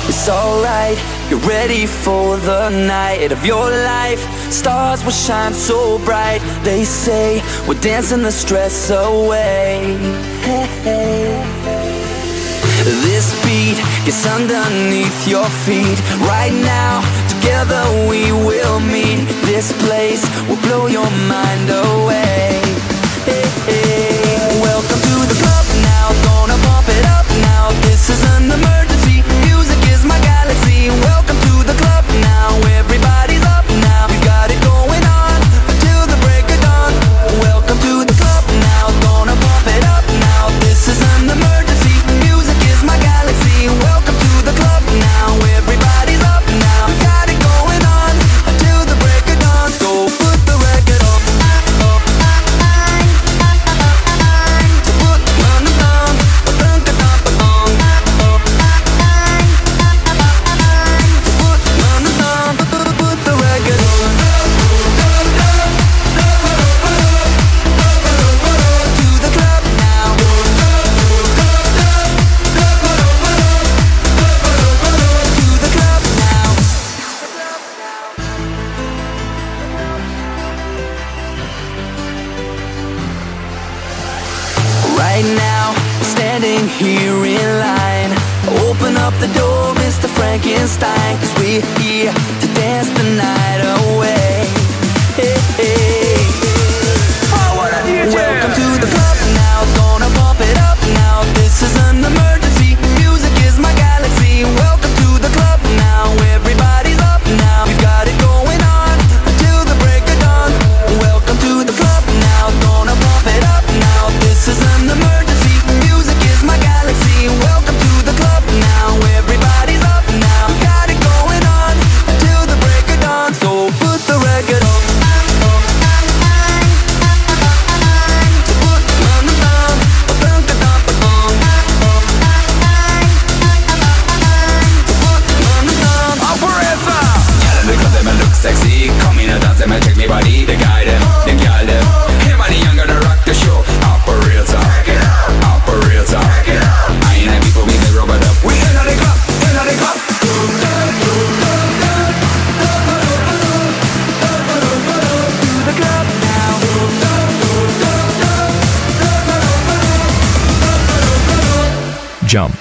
It's alright, you're ready for the night of your life. Stars will shine so bright. They say we're dancing the stress away. Hey, hey. This beat gets underneath your feet. Right now, together we will meet. This place will blow your mind away. Hey, hey. Welcome to the club now, gonna pump it up now. This is an emergency, music is my galaxy. Welcome to the club now, everybody's up now. We've got it going on until the break of dawn. Welcome to the club now, gonna pump it up now. This is an emergency, music is my galaxy. Welcome to the club now, everybody's up now. We've got it going on until the break of dawn. So put the record on. Right now, we're standing here in line. Open up the door, Mr. Frankenstein, 'cause we're here to dance the night away. Hey, hey. Welcome to the club now, gonna pump it up now. This is an emergency, music is my galaxy. Welcome to the club now, everybody's up now. We've got it going on until the break of dawn. Welcome to the club now, gonna pump it up now. This is an emergency, music is my galaxy. Welcome to the club now, everybody's up now. We've got it going on until the break of dawn. So put the record on. Sexy, come in and dance them and check me body. The guy them, the girl them. Him and the young gonna rock the show. Operator, operator. I ain't happy for me, they rub it up. We in the club, in the club. To the club now. Jump.